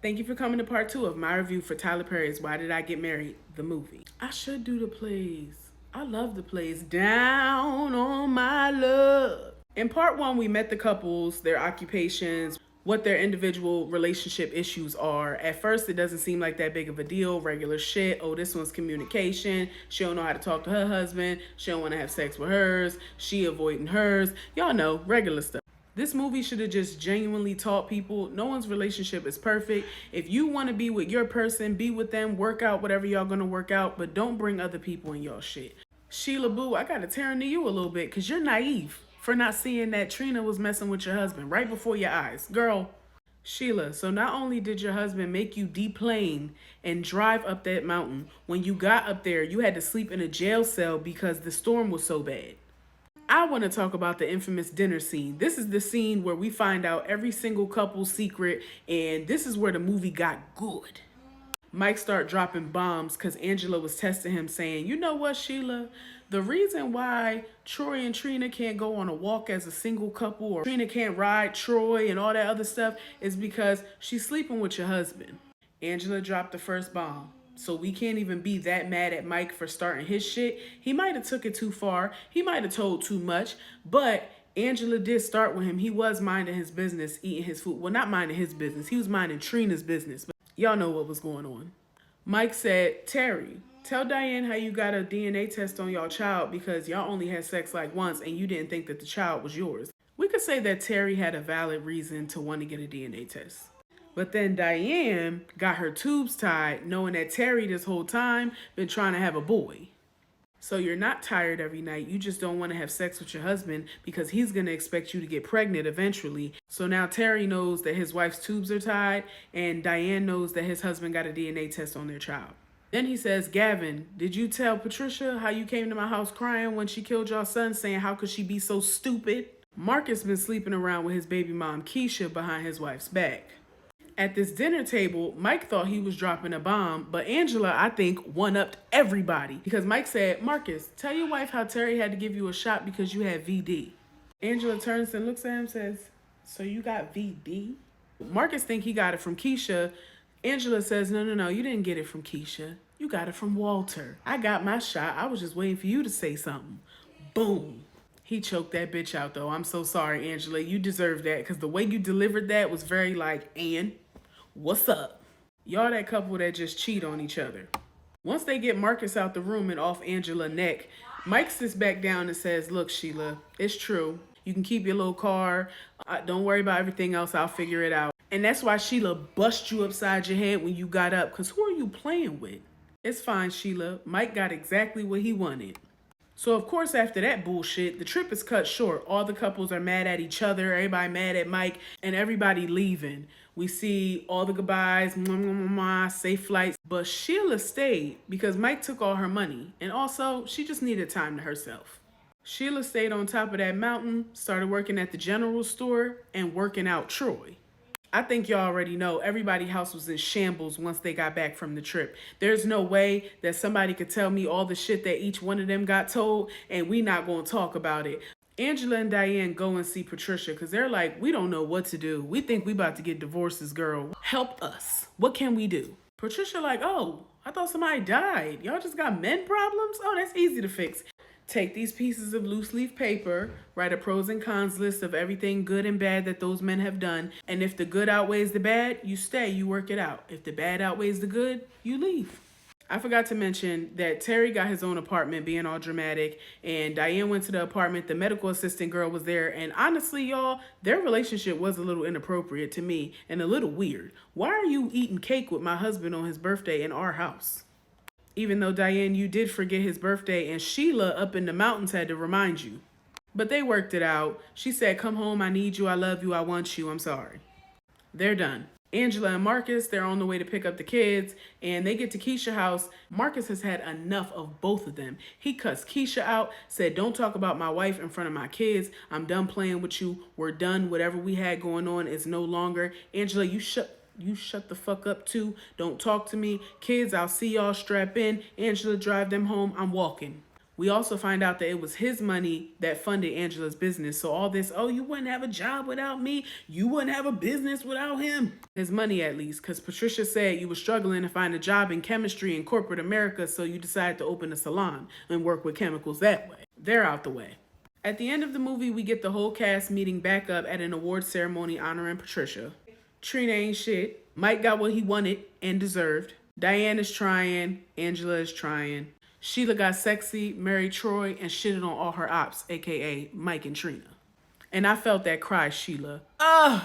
Thank you for coming to part 2 of my review for Tyler Perry's Why Did I Get Married, the movie. I should do the plays. I love the plays. Down on my luck. In part 1, we met the couples, their occupations, what their individual relationship issues are. At first, it doesn't seem like that big of a deal. Regular shit. Oh, this one's communication. She don't know how to talk to her husband. She don't want to have sex with hers. She avoiding hers. Y'all know, regular stuff. This movie should have just genuinely taught people no one's relationship is perfect. If you want to be with your person, be with them, work out whatever y'all gonna work out, but don't bring other people in y'all shit. Sheila Boo, I gotta tear into you a little bit because you're naive for not seeing that Trina was messing with your husband right before your eyes. Girl, Sheila, so not only did your husband make you deplane and drive up that mountain, when you got up there, you had to sleep in a jail cell because the storm was so bad. I want to talk about the infamous dinner scene. This is the scene where we find out every single couple's secret, and this is where the movie got good. Mike started dropping bombs because Angela was testing him, saying, you know what, Sheila? The reason why Troy and Trina can't go on a walk as a single couple, or Trina can't ride Troy and all that other stuff, is because she's sleeping with your husband. Angela dropped the first bomb. So we can't even be that mad at Mike for starting his shit. He might have took it too far. He might have told too much. But Angela did start with him. He was minding his business, eating his food. Well, not minding his business. He was minding Trina's business. But y'all know what was going on. Mike said, Terry, tell Diane how you got a DNA test on y'all child because y'all only had sex like once and you didn't think that the child was yours. We could say that Terry had a valid reason to want to get a DNA test. But then Diane got her tubes tied, knowing that Terry this whole time been trying to have a boy. So you're not tired every night. You just don't want to have sex with your husband because he's going to expect you to get pregnant eventually. So now Terry knows that his wife's tubes are tied, and Diane knows that his husband got a DNA test on their child. Then he says, Gavin, did you tell Patricia how you came to my house crying when she killed your son, saying how could she be so stupid? Marcus been sleeping around with his baby mom, Keisha, behind his wife's back. At this dinner table, Mike thought he was dropping a bomb, but Angela, I think, one-upped everybody. Because Mike said, Marcus, tell your wife how Terry had to give you a shot because you had VD. Angela turns and looks at him and says, so you got VD? Marcus think he got it from Keisha. Angela says, no, you didn't get it from Keisha. You got it from Walter. I got my shot. I was just waiting for you to say something. Boom. He choked that bitch out, though. I'm so sorry, Angela. You deserve that because the way you delivered that was very like, and what's up? Y'all that couple that just cheat on each other. Once they get Marcus out the room and off Angela's neck, Mike sits back down and says, look, Sheila, it's true. You can keep your little car. Don't worry about everything else. I'll figure it out. And that's why Sheila bust you upside your head when you got up, because who are you playing with? It's fine, Sheila. Mike got exactly what he wanted. So, of course, after that bullshit, the trip is cut short. All the couples are mad at each other, everybody mad at Mike, and everybody leaving. We see all the goodbyes, safe flights. But Sheila stayed because Mike took all her money. And also, she just needed time to herself. Sheila stayed on top of that mountain, started working at the general store, and working out Troy. I think y'all already know everybody's house was in shambles once they got back from the trip. There's no way that somebody could tell me all the shit that each one of them got told and we not going to talk about it. Angela and Diane go and see Patricia because they're like, we don't know what to do. We think we about to get divorces, girl. Help us. What can we do? Patricia like, oh, I thought somebody died. Y'all just got men problems? Oh, that's easy to fix. Take these pieces of loose leaf paper, write a pros and cons list of everything good and bad that those men have done. And if the good outweighs the bad, you stay, you work it out. If the bad outweighs the good, you leave. I forgot to mention that Terry got his own apartment, being all dramatic, and Diane went to the apartment. The medical assistant girl was there, and honestly, y'all, their relationship was a little inappropriate to me and a little weird. Why are you eating cake with my husband on his birthday in our house? Even though, Diane, you did forget his birthday and Sheila up in the mountains had to remind you. But they worked it out. She said, come home, I need you, I love you, I want you, I'm sorry. They're done. Angela and Marcus, they're on the way to pick up the kids, and they get to Keisha's house. Marcus has had enough of both of them. He cussed Keisha out, said, don't talk about my wife in front of my kids. I'm done playing with you. We're done. Whatever we had going on is no longer. Angela, you shut the fuck up too. Don't talk to me. Kids, I'll see y'all. Strap in. Angela, drive them home. I'm walking. We also find out that it was his money that funded Angela's business. So all this, oh, you wouldn't have a job without me. You wouldn't have a business without him. His money, at least, because Patricia said you were struggling to find a job in chemistry in corporate America, so you decided to open a salon and work with chemicals that way. They're out the way. At the end of the movie, we get the whole cast meeting back up at an award ceremony honoring Patricia. Trina ain't shit. Mike got what he wanted and deserved. Diane is trying. Angela is trying. Sheila got sexy, married Troy, and shitted on all her ops, aka Mike and Trina. And I felt that cry, Sheila. Ugh!